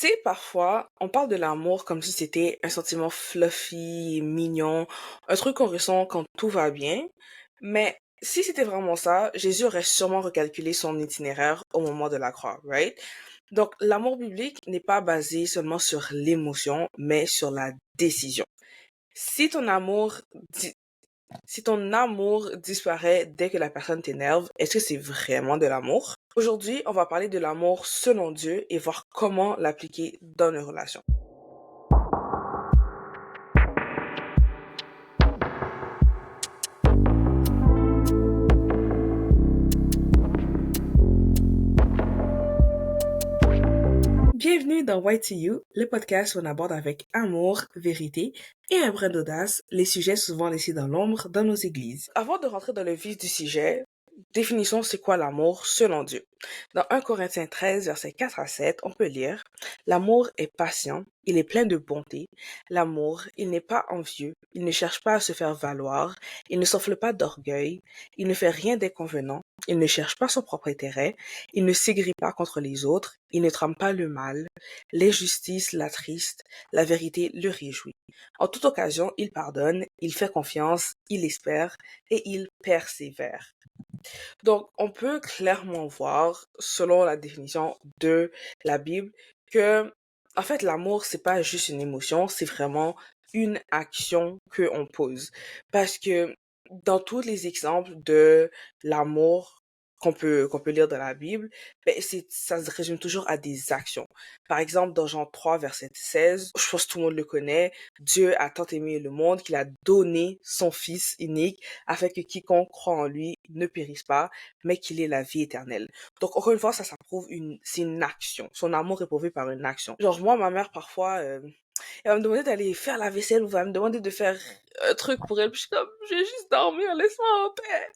Tu sais, parfois, on parle de l'amour comme si c'était un sentiment fluffy, mignon, un truc qu'on ressent quand tout va bien. Mais si c'était vraiment ça, Jésus aurait sûrement recalculé son itinéraire au moment de la croix, right? Donc, l'amour biblique n'est pas basé seulement sur l'émotion, mais sur la décision. Si ton amour, di- si ton amour disparaît dès que la personne t'énerve, est-ce que c'est vraiment de l'amour? Aujourd'hui, on va parler de l'amour selon Dieu et voir comment l'appliquer dans nos relations. Bienvenue dans White to You, le podcast où on aborde avec amour, vérité et un brin d'audace les sujets souvent laissés dans l'ombre dans nos églises. Avant de rentrer dans le vif du sujet, définissons c'est quoi l'amour selon Dieu. Dans 1 Corinthiens 13, versets 4 à 7, on peut lire: L'amour est patient, il est plein de bonté. L'amour, il n'est pas envieux, il ne cherche pas à se faire valoir, il ne s'enfle pas d'orgueil, il ne fait rien d'inconvenant, il ne cherche pas son propre intérêt, il ne s'aigrit pas contre les autres, il ne trame pas le mal, l'injustice l'attriste, la vérité le réjouit. En toute occasion, il pardonne, il fait confiance, il espère et il persévère. Donc, on peut clairement voir, selon la définition de la Bible, que, en fait, l'amour, c'est pas juste une émotion, c'est vraiment une action que on pose. Parce que dans tous les exemples de l'amour qu'on peut lire dans la Bible, ben, ça se résume toujours à des actions. Par exemple, dans Jean 3, verset 16, je pense que tout le monde le connaît, Dieu a tant aimé le monde qu'il a donné son Fils unique afin que quiconque croit en lui ne périsse pas, mais qu'il ait la vie éternelle. Donc, encore une fois, ça prouve c'est une action. Son amour est prouvé par une action. Genre, moi, ma mère, parfois, elle va me demander d'aller faire la vaisselle ou va me demander de faire un truc pour elle. Puis je suis comme, je vais juste dormir, laisse-moi en paix.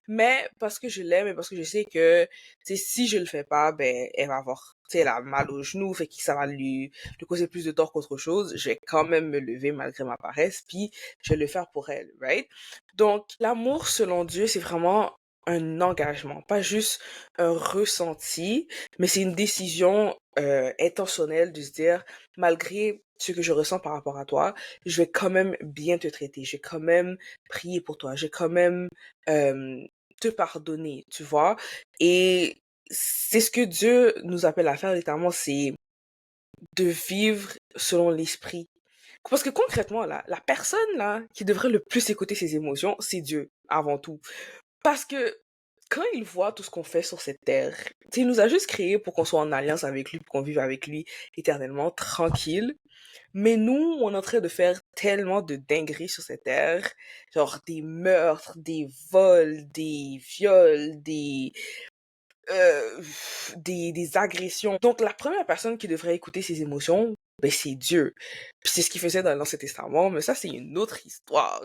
Mais parce que je l'aime et parce que je sais que, tu sais, si je le fais pas, ben, elle va avoir, tu sais, elle a mal au genou, fait que ça va lui causer plus de tort qu'autre chose. Je vais quand même me lever malgré ma paresse, puis je vais le faire pour elle, right? Donc, l'amour selon Dieu, c'est vraiment un engagement, pas juste un ressenti, mais c'est une décision intentionnelle de se dire, malgré ce que je ressens par rapport à toi, je vais quand même bien te traiter, je vais quand même prier pour toi, je vais quand même euh, te pardonner, tu vois. Et c'est ce que Dieu nous appelle à faire, littéralement, c'est de vivre selon l'esprit. Parce que concrètement, là, la personne là qui devrait le plus écouter ses émotions, c'est Dieu, avant tout. Parce que quand il voit tout ce qu'on fait sur cette terre, tu sais, il nous a juste créés pour qu'on soit en alliance avec lui, pour qu'on vive avec lui éternellement, tranquille. Mais nous, on est en train de faire tellement de dingueries sur cette terre, genre des meurtres, des vols, des viols, euh, des agressions. Donc la première personne qui devrait écouter ses émotions, ben c'est Dieu. Puis c'est ce qu'il faisait dans l'Ancien Testament, mais ça c'est une autre histoire.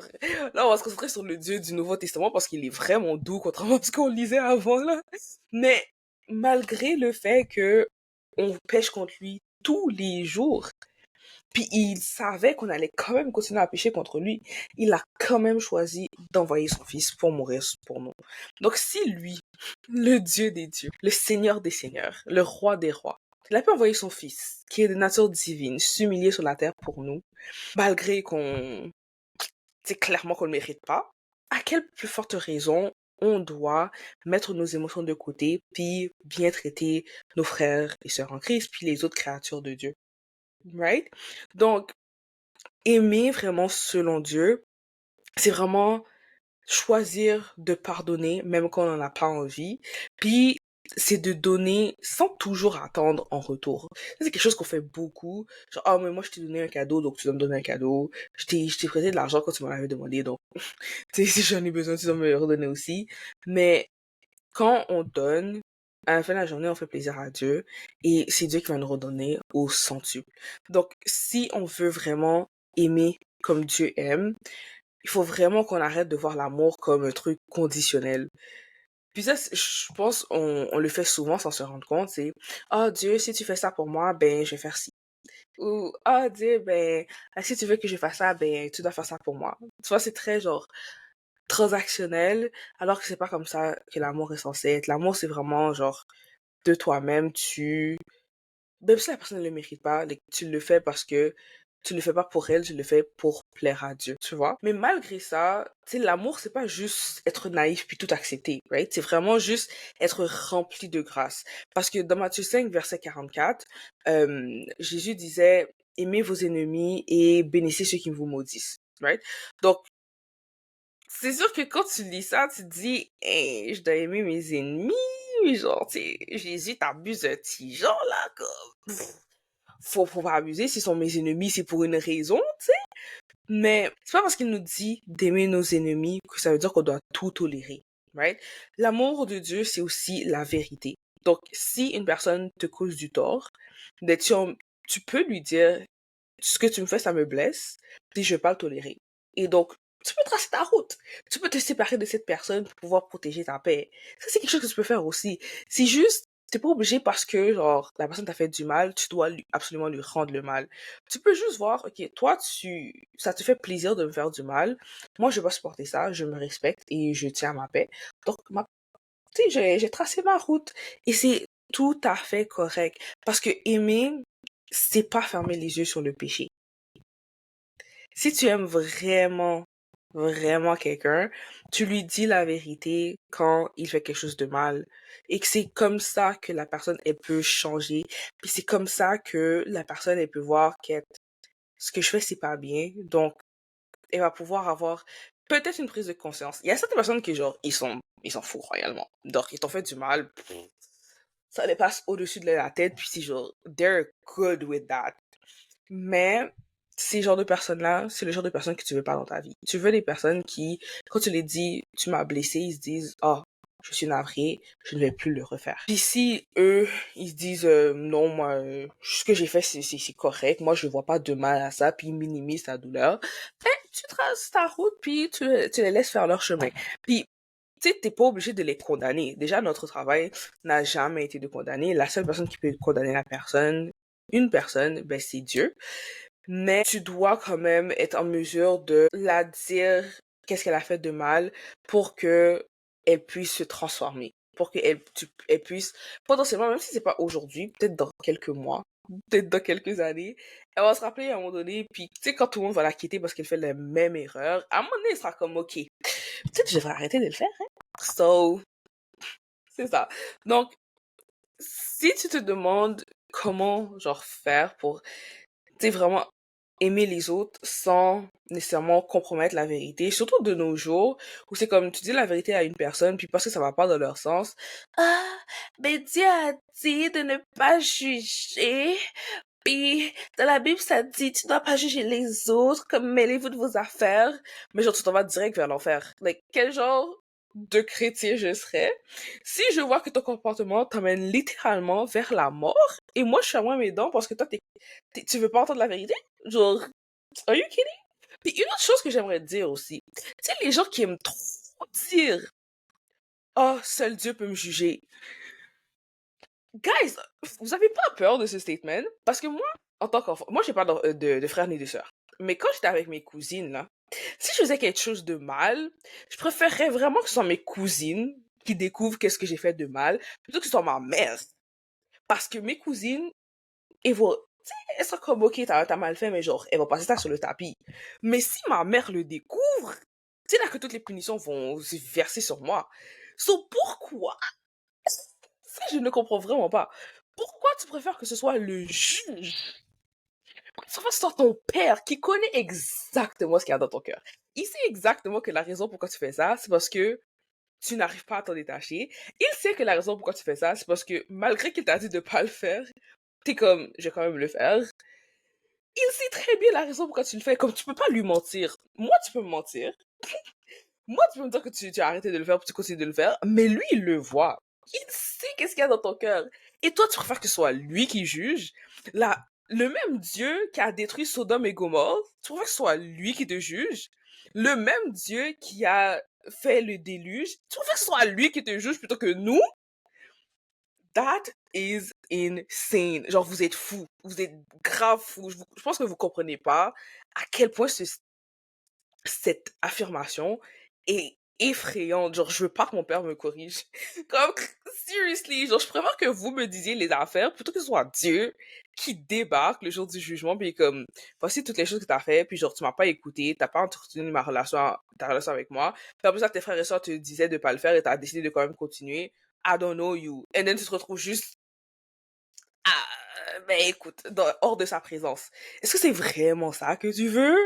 Là, on va se concentrer sur le Dieu du Nouveau Testament parce qu'il est vraiment doux, contrairement à ce qu'on lisait avant là. Mais malgré le fait que on pêche contre lui tous les jours, puis il savait qu'on allait quand même continuer à pécher contre lui. Il a quand même choisi d'envoyer son fils pour mourir pour nous. Donc si lui, le Dieu des dieux, le Seigneur des seigneurs, le roi des rois, il a pu envoyer son fils, qui est de nature divine, s'humilier sur la terre pour nous, malgré qu'on, c'est clairement qu'on ne le mérite pas, à quelle plus forte raison on doit mettre nos émotions de côté, puis bien traiter nos frères et sœurs en Christ, puis les autres créatures de Dieu. Right? Donc, aimer vraiment selon Dieu, c'est vraiment choisir de pardonner même quand on n'en a pas envie. Puis c'est de donner sans toujours attendre en retour. Ça, c'est quelque chose qu'on fait beaucoup. Genre, ah, mais moi, je t'ai donné un cadeau, donc tu dois me donner un cadeau. Je t'ai prêté de l'argent quand tu m'en avais demandé, donc, tu sais, si j'en ai besoin, tu dois me le redonner aussi. Mais quand on donne, à la fin de la journée, on fait plaisir à Dieu et c'est Dieu qui va nous redonner au centuple. Donc, si on veut vraiment aimer comme Dieu aime, il faut vraiment qu'on arrête de voir l'amour comme un truc conditionnel. Puis ça, je pense, on le fait souvent sans se rendre compte, c'est, ah Dieu, si tu fais ça pour moi, ben, je vais faire ci. Ou, ah Dieu, ben, si tu veux que je fasse ça, ben, tu dois faire ça pour moi. Tu vois, c'est très genre, transactionnel, alors que c'est pas comme ça que l'amour est censé être. L'amour, c'est vraiment genre de toi-même, même si la personne ne le mérite pas, tu le fais parce que tu le fais pas pour elle, tu le fais pour plaire à Dieu, tu vois. Mais malgré ça, tu sais, l'amour, c'est pas juste être naïf puis tout accepter, right? C'est vraiment juste être rempli de grâce. Parce que dans Matthieu 5, verset 44, Jésus disait, aimez vos ennemis et bénissez ceux qui vous maudissent, right? Donc, c'est sûr que quand tu lis ça, tu te dis, hey, je dois aimer mes ennemis, genre, tu sais, Jésus t'abuse un petit genre, là, comme, faut pas abuser, s'ils sont mes ennemis, c'est pour une raison, tu sais. Mais c'est pas parce qu'il nous dit d'aimer nos ennemis que ça veut dire qu'on doit tout tolérer, right? L'amour de Dieu, c'est aussi la vérité. Donc, si une personne te cause du tort, ben, tu peux lui dire, ce que tu me fais, ça me blesse, puis je vais pas le tolérer. Et donc, tu peux tracer ta route. Tu peux te séparer de cette personne pour pouvoir protéger ta paix. Ça, c'est quelque chose que tu peux faire aussi. C'est juste, t'es pas obligé parce que, genre, la personne t'a fait du mal, tu dois absolument lui rendre le mal. Tu peux juste voir, ok, toi, ça te fait plaisir de me faire du mal. Moi, je vais pas supporter ça, je me respecte et je tiens à ma paix. Donc, tu sais, j'ai tracé ma route. Et c'est tout à fait correct. Parce que aimer, c'est pas fermer les yeux sur le péché. Si tu aimes vraiment, vraiment quelqu'un, tu lui dis la vérité quand il fait quelque chose de mal. Et que c'est comme ça que la personne, elle peut changer. Puis c'est comme ça que la personne, elle peut voir que ce que je fais, c'est pas bien. Donc, elle va pouvoir avoir peut-être une prise de conscience. Il y a certaines personnes qui, genre, ils s'en foutent royalement. Donc, ils t'ont fait du mal. Ça les passe au-dessus de la tête. Puis c'est genre, they're good with that. Mais ces genres de personnes-là, c'est le genre de personnes que tu veux pas dans ta vie. Tu veux des personnes qui, quand tu les dis, tu m'as blessé, ils se disent, oh, je suis navré, je ne vais plus le refaire. Puis si eux, ils se disent, non, moi, ce que j'ai fait, c'est correct, moi, je vois pas de mal à ça, puis ils minimisent ta douleur, ben, tu traces ta route, puis tu les laisses faire leur chemin. Puis, tu sais, t'es pas obligé de les condamner. Déjà, notre travail n'a jamais été de condamner. La seule personne qui peut condamner une personne, ben, c'est Dieu. Mais tu dois quand même être en mesure de la dire qu'est-ce qu'elle a fait de mal pour que elle puisse se transformer. Pour elle puisse, potentiellement, même si c'est pas aujourd'hui, peut-être dans quelques mois, peut-être dans quelques années, elle va se rappeler à un moment donné, puis tu sais, quand tout le monde va la quitter parce qu'elle fait la même erreur, à un moment donné, elle sera comme, ok, peut-être que je devrais arrêter de le faire, hein. So, c'est ça. Donc, si tu te demandes comment, genre, faire pour, tu sais, vraiment aimer les autres sans nécessairement compromettre la vérité, surtout de nos jours, où c'est comme tu dis la vérité à une personne, puis parce que ça va pas dans leur sens, ah, ben Dieu a dit de ne pas juger, puis dans la Bible ça dit tu dois pas juger les autres, comme mêlez-vous de vos affaires, mais genre tu t'en vas direct vers l'enfer. Like, quel genre de chrétien je serais si je vois que ton comportement t'amène littéralement vers la mort, et moi je suis à moi mes dents parce que toi tu veux pas entendre la vérité? Genre, are you kidding? Puis une autre chose que j'aimerais dire aussi, tu sais, les gens qui aiment trop dire, oh, seul Dieu peut me juger. Guys, vous avez pas peur de ce statement? Parce que moi, en tant qu'enfant, moi j'ai pas de frères ni de sœurs. Mais quand j'étais avec mes cousines, là, si je faisais quelque chose de mal, je préférerais vraiment que ce soit mes cousines qui découvrent qu'est-ce que j'ai fait de mal, plutôt que ce soit ma mère. Parce que mes cousines, elles vont, tu sais, elles sont comme, ok, t'as mal fait, mais genre, elles vont passer ça sur le tapis. Mais si ma mère le découvre, c'est là que toutes les punitions vont se verser sur moi. So, pourquoi? Ça, je ne comprends vraiment pas. Pourquoi tu préfères que ce soit le juge? Pourquoi tu préfères que ce soit ton père qui connaît exactement ce qu'il y a dans ton cœur? Il sait exactement que la raison pourquoi tu fais ça, c'est parce que tu n'arrives pas à t'en détacher. Il sait que la raison pourquoi tu fais ça, c'est parce que malgré qu'il t'a dit de pas le faire, t'es comme, je vais quand même le faire. Il sait très bien la raison pourquoi tu le fais. Comme tu peux pas lui mentir. Moi, tu peux me mentir. Moi, tu peux me dire que tu as arrêté de le faire, puis tu continues de le faire. Mais lui, il le voit. Il sait qu'est-ce qu'il y a dans ton cœur. Et toi, tu préfères que ce soit lui qui juge. Là, le même Dieu qui a détruit Sodome et Gomorre, tu préfères que ce soit lui qui te juge. Le même Dieu qui a fait le déluge, tu préfères que ce soit lui qui te juge plutôt que nous. That is insane. Genre, vous êtes fous. Vous êtes grave fous. Je pense que vous comprenez pas à quel point cette affirmation est effrayante. Genre, je veux pas que mon père me corrige. Comme, seriously, genre, je préfère que vous me disiez les affaires plutôt que ce soit Dieu qui débarque le jour du jugement, puis comme, voici toutes les choses que t'as fait, puis genre, tu m'as pas écouté, t'as pas entretenu ta relation avec moi, puis en plus, ça, tes frères et sœurs te disaient de pas le faire et t'as décidé de quand même continuer. I don't know you. And then, tu te retrouves juste, ben écoute, hors de sa présence. Est-ce que c'est vraiment ça que tu veux?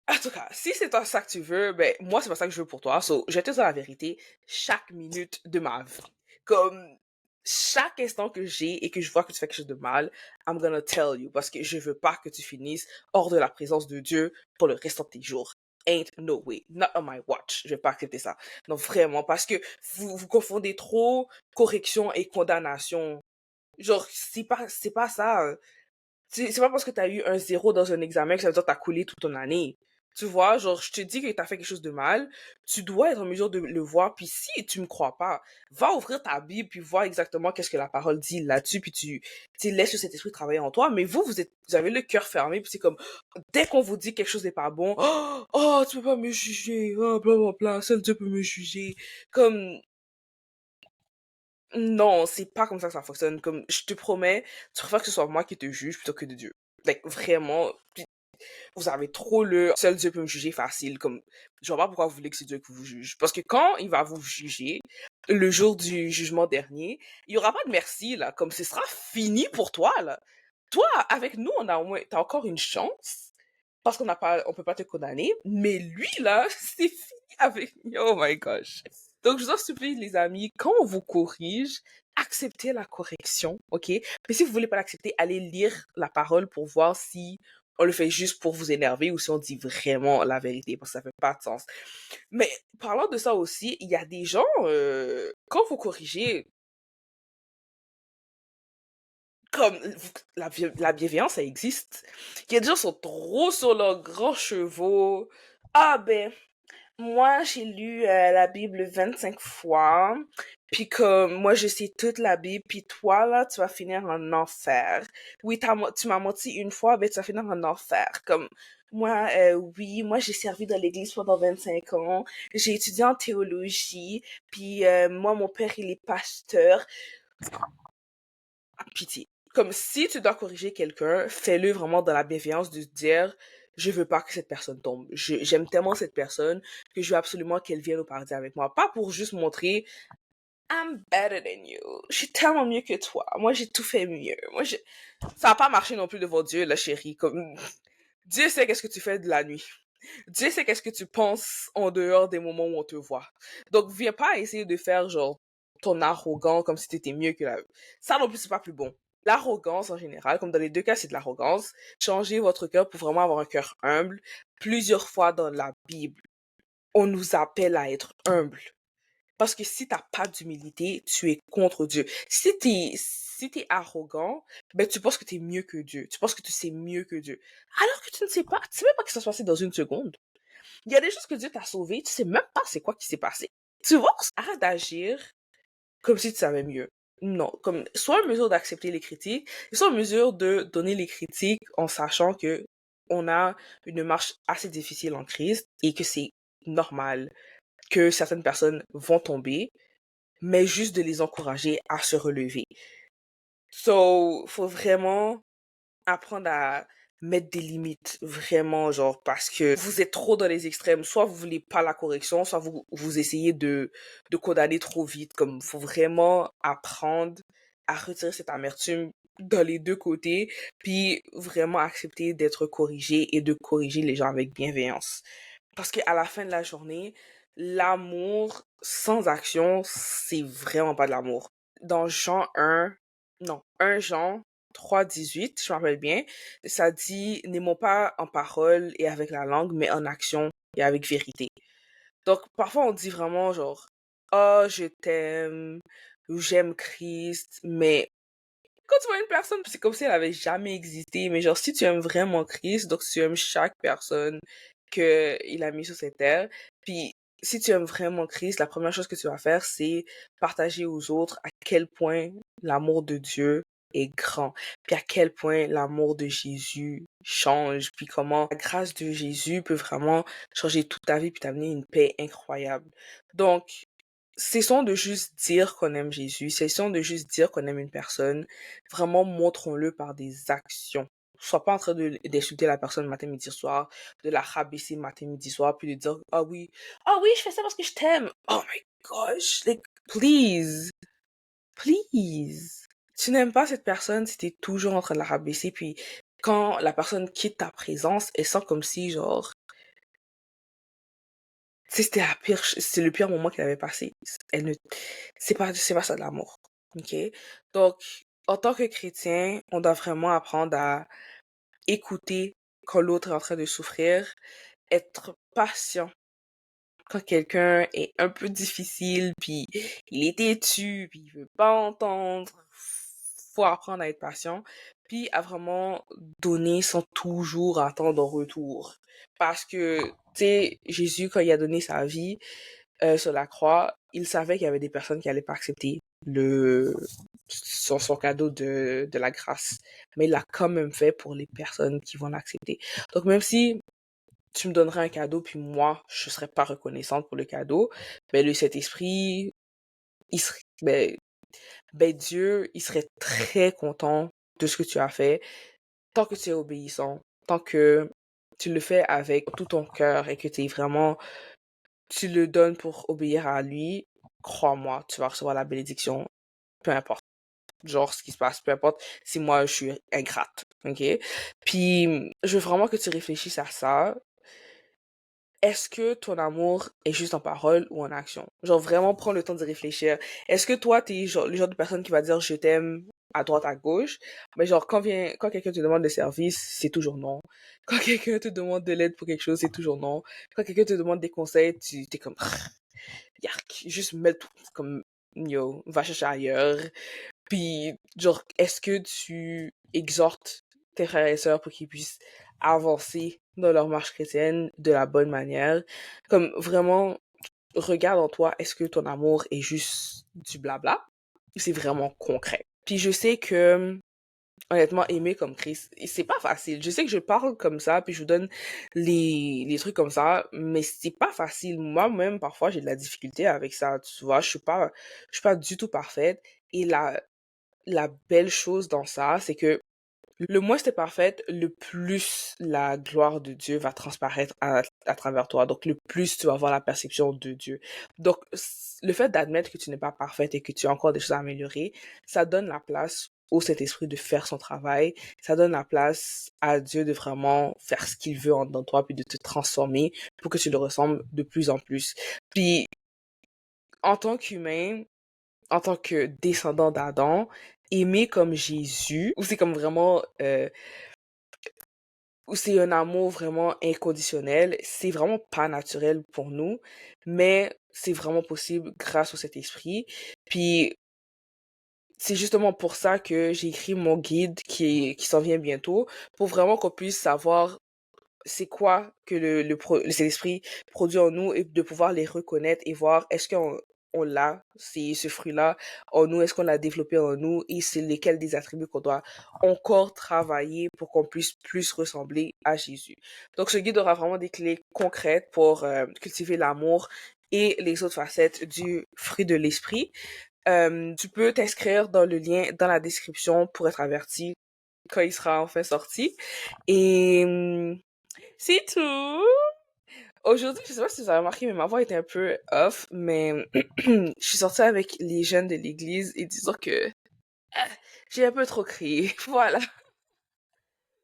En tout cas, si c'est toi ça que tu veux, ben moi c'est pas ça que je veux pour toi. So, je vais te dire la vérité, chaque minute de ma vie, comme chaque instant que j'ai et que je vois que tu fais quelque chose de mal, I'm gonna tell you parce que je veux pas que tu finisses hors de la présence de Dieu pour le restant de tes jours. Ain't no way, not on my watch. Je vais pas accepter ça. Non vraiment parce que vous confondez trop correction et condamnation. Genre c'est pas ça. C'est pas parce que t'as eu un zéro dans un examen que ça veut dire que t'as coulé toute ton année. Tu vois, genre, je te dis que t'as fait quelque chose de mal, tu dois être en mesure de le voir, puis si tu me crois pas, va ouvrir ta Bible, puis voir exactement qu'est-ce que la parole dit là-dessus, puis tu laisses le Saint-Esprit travailler en toi, mais vous avez le cœur fermé, puis c'est comme, dès qu'on vous dit quelque chose n'est pas bon, oh, tu peux pas me juger, oh, blablabla, seul Dieu peut me juger. Comme, non, c'est pas comme ça que ça fonctionne. Comme, je te promets, tu préfères que ce soit moi qui te juge plutôt que de Dieu. Like, vraiment, vous avez trop le seul Dieu peut me juger facile. Comme, je vois pas pourquoi vous voulez que c'est Dieu qui vous juge. Parce que quand il va vous juger, le jour du jugement dernier, il y aura pas de merci, là. Comme, ce sera fini pour toi, là. Toi, avec nous, on a au moins, t'as encore une chance. Parce on peut pas te condamner. Mais lui, là, c'est fini avec, oh my gosh. Donc, je vous en supplie, les amis, quand on vous corrige, acceptez la correction, ok? Mais si vous voulez pas l'accepter, allez lire la parole pour voir si on le fait juste pour vous énerver ou si on dit vraiment la vérité, parce que ça fait pas de sens. Mais parlant de ça aussi, il y a des gens, quand vous corrigez, comme la bienveillance, ça existe. Il y a des gens qui sont trop sur leurs grands chevaux. Ah ben, moi, j'ai lu la Bible 25 fois, puis comme moi, je sais toute la Bible, puis toi, là, tu vas finir en enfer. Oui, tu m'as menti une fois, ben tu vas finir en enfer. Comme moi, oui, moi, j'ai servi dans l'église pendant 25 ans, j'ai étudié en théologie, puis moi, mon père, il est pasteur. Pitié. Comme si tu dois corriger quelqu'un, fais-le vraiment dans la bienveillance de se dire, je veux pas que cette personne tombe. J'aime tellement cette personne que je veux absolument qu'elle vienne au paradis avec moi. Pas pour juste montrer, I'm better than you. Je suis tellement mieux que toi. Moi, j'ai tout fait mieux. Ça a pas marché non plus devant Dieu, la chérie. Comme, Dieu sait qu'est-ce que tu fais de la nuit. Dieu sait qu'est-ce que tu penses en dehors des moments où on te voit. Donc, viens pas essayer de faire genre ton arrogant comme si t'étais mieux que la... Ça non plus, c'est pas plus bon. L'arrogance en général, comme dans les deux cas, c'est de l'arrogance. Changez votre cœur pour vraiment avoir un cœur humble. Plusieurs fois dans la Bible, on nous appelle à être humble. Parce que si t'as pas d'humilité, tu es contre Dieu. Si t'es arrogant, ben tu penses que t'es mieux que Dieu. Tu penses que tu sais mieux que Dieu. Alors que tu ne sais pas. Tu sais même pas que ça se passé dans une seconde. Il y a des choses que Dieu t'a sauvées, tu sais même pas c'est quoi qui s'est passé. Tu vois, arrête d'agir comme si tu savais mieux. Non, comme, sois en mesure d'accepter les critiques, et sois en mesure de donner les critiques en sachant que on a une marche assez difficile en Christ et que c'est normal que certaines personnes vont tomber, mais juste de les encourager à se relever. So, faut vraiment apprendre à mettre des limites, vraiment, genre, parce que vous êtes trop dans les extrêmes. Soit vous voulez pas la correction, soit vous essayez de condamner trop vite. Comme, faut vraiment apprendre à retirer cette amertume dans les deux côtés, puis vraiment accepter d'être corrigé et de corriger les gens avec bienveillance. Parce qu'à la fin de la journée, l'amour sans action, c'est vraiment pas de l'amour. Dans Jean 1, non, 1 Jean 3:18, je me rappelle bien, ça dit n'aimons pas en parole et avec la langue, mais en action et avec vérité. Donc parfois on dit vraiment genre oh je t'aime ou j'aime Christ, mais quand tu vois une personne, c'est comme si elle avait jamais existé. Mais genre si tu aimes vraiment Christ, donc tu aimes chaque personne que il a mis sur cette terre, puis si tu aimes vraiment Christ, la première chose que tu vas faire, c'est partager aux autres à quel point l'amour de Dieu est grand, puis à quel point l'amour de Jésus change, puis comment la grâce de Jésus peut vraiment changer toute ta vie puis t'amener une paix incroyable. Donc, cessons de juste dire qu'on aime Jésus, cessons de juste dire qu'on aime une personne, vraiment montrons-le par des actions. Sois pas en train d'insulter la personne matin, midi, soir, de la rabaisser matin, midi, soir, puis de dire, ah oui, je fais ça parce que je t'aime. Oh my gosh, like, please, please. Tu n'aimes pas cette personne si t'es toujours en train de la rabaisser, puis quand la personne quitte ta présence, elle sent comme si, genre, tu sais, c'est le pire moment qu'elle avait passé. Elle ne, c'est pas ça de l'amour. OK? Donc, en tant que chrétien, on doit vraiment apprendre à écouter quand l'autre est en train de souffrir, être patient quand quelqu'un est un peu difficile, puis il est têtu, puis il veut pas entendre, faut apprendre à être patient, puis à vraiment donner sans toujours attendre en retour. Parce que, tu sais, Jésus, quand il a donné sa vie sur la croix, il savait qu'il y avait des personnes qui allaient pas accepter son cadeau de la grâce. Mais il l'a quand même fait pour les personnes qui vont l'accepter. Donc même si tu me donnerais un cadeau, puis moi, je serais pas reconnaissante pour le cadeau, ben le Saint-Esprit, il serait, Dieu, il serait très content de ce que tu as fait, tant que tu es obéissant, tant que tu le fais avec tout ton cœur et que tu le donnes pour obéir à lui, crois-moi, tu vas recevoir la bénédiction, peu importe. Genre, ce qui se passe, peu importe si moi je suis ingrate, ok? Puis, je veux vraiment que tu réfléchisses à ça. Est-ce que ton amour est juste en parole ou en action? Genre, vraiment prends le temps de réfléchir. Est-ce que toi, t'es genre, le genre de personne qui va dire je t'aime à droite, à gauche, mais genre, quand quelqu'un te demande des services, c'est toujours non. Quand quelqu'un te demande de l'aide pour quelque chose, c'est toujours non. Quand quelqu'un te demande des conseils, t'es comme, yark, juste mets tout, comme, yo, va chercher ailleurs. Puis, genre, est-ce que tu exhortes tes frères et sœurs pour qu'ils puissent avancer dans leur marche chrétienne de la bonne manière? Comme vraiment, regarde en toi, est-ce que ton amour est juste du blabla? Ou c'est vraiment concret? Puis je sais que, honnêtement, aimer comme Christ, c'est pas facile. Je sais que je parle comme ça, puis je vous donne les trucs comme ça, mais c'est pas facile. Moi-même, parfois, j'ai de la difficulté avec ça, tu vois. Je suis pas du tout parfaite. Et la belle chose dans ça, c'est que le moins t'es parfaite, le plus la gloire de Dieu va transparaître à travers toi. Donc, le plus tu vas avoir la perception de Dieu. Donc, le fait d'admettre que tu n'es pas parfaite et que tu as encore des choses à améliorer, ça donne la place au Saint-Esprit de faire son travail. Ça donne la place à Dieu de vraiment faire ce qu'il veut dans toi, puis de te transformer pour que tu le ressembles de plus en plus. Puis, en tant qu'humain, en tant que descendant d'Adam, aimer comme Jésus, ou c'est comme vraiment, ou c'est un amour vraiment inconditionnel, c'est vraiment pas naturel pour nous, mais c'est vraiment possible grâce au Saint-Esprit. Puis c'est justement pour ça que j'ai écrit mon guide qui s'en vient bientôt, pour vraiment qu'on puisse savoir c'est quoi que le Saint-Esprit produit en nous et de pouvoir les reconnaître et voir est-ce qu'on l'a, c'est ce fruit-là en nous, est-ce qu'on l'a développé en nous et c'est lesquels des attributs qu'on doit encore travailler pour qu'on puisse plus ressembler à Jésus. Donc ce guide aura vraiment des clés concrètes pour cultiver l'amour et les autres facettes du fruit de l'esprit. Tu peux t'inscrire dans le lien dans la description pour être averti quand il sera enfin sorti. Et c'est tout. Aujourd'hui, je sais pas si vous avez remarqué, mais ma voix était un peu off, mais je suis sortie avec les jeunes de l'église et disons que j'ai un peu trop crié. Voilà.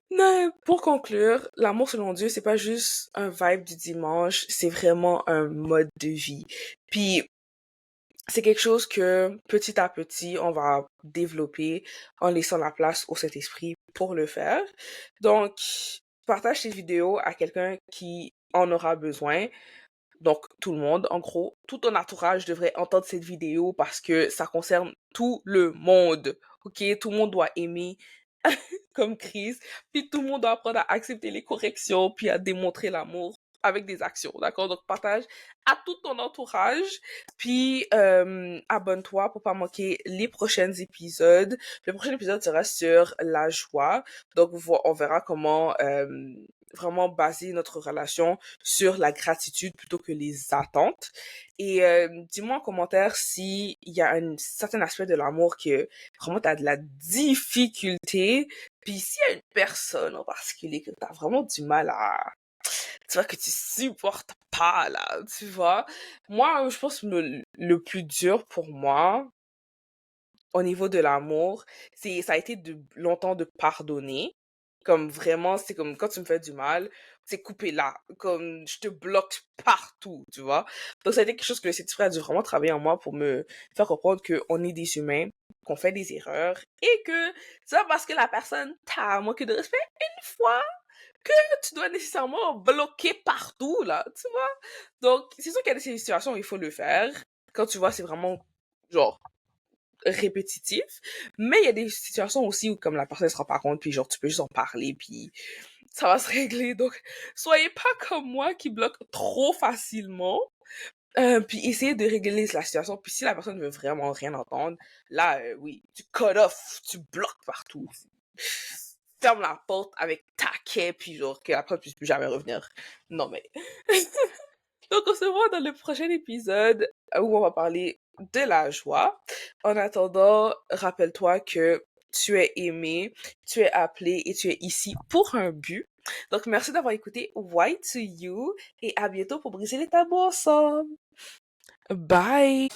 Non, pour conclure, l'amour selon Dieu, c'est pas juste un vibe du dimanche, c'est vraiment un mode de vie. Puis, c'est quelque chose que petit à petit, on va développer en laissant la place au Saint-Esprit pour le faire. Donc, partage ces vidéos à quelqu'un qui en aura besoin. Donc, tout le monde, en gros, tout ton entourage devrait entendre cette vidéo parce que ça concerne tout le monde. OK? Tout le monde doit aimer comme Christ. Puis tout le monde doit apprendre à accepter les corrections puis à démontrer l'amour avec des actions, d'accord? Donc, partage à tout ton entourage, puis abonne-toi pour pas manquer les prochains épisodes. Le prochain épisode sera sur la joie, donc on verra comment vraiment baser notre relation sur la gratitude plutôt que les attentes. Et dis-moi en commentaire si il y a un certain aspect de l'amour que vraiment t'as de la difficulté, puis s'il y a une personne en particulier que t'as vraiment du mal à, tu vois, que tu supportes pas, là, tu vois. Moi, je pense que le plus dur pour moi, au niveau de l'amour, ça a été longtemps de pardonner. Comme vraiment, c'est comme quand tu me fais du mal, c'est coupé là. Comme je te bloque partout, tu vois. Donc ça a été quelque chose que le Saint-Esprit a dû vraiment travailler en moi pour me faire comprendre qu'on est des humains, qu'on fait des erreurs et que c'est pas parce que la personne t'a manqué de respect une fois que tu dois nécessairement bloquer partout, là, tu vois. Donc, c'est sûr qu'il y a des situations où il faut le faire. Quand tu vois, c'est vraiment, genre, répétitif. Mais il y a des situations aussi où, comme la personne ne se rend pas compte, puis genre, tu peux juste en parler, puis ça va se régler. Donc, soyez pas comme moi qui bloque trop facilement. Puis essayez de régler la situation. Puis si la personne ne veut vraiment rien entendre, là, oui, tu cut off, tu bloques partout. Ferme la porte avec taquet, puis genre, que la personne puisse plus jamais revenir. Non, mais... Donc, on se voit dans le prochain épisode où on va parler de la joie. En attendant, rappelle-toi que tu es aimé, tu es appelé et tu es ici pour un but. Donc, merci d'avoir écouté Why to You et à bientôt pour briser les tabous ensemble. Bye!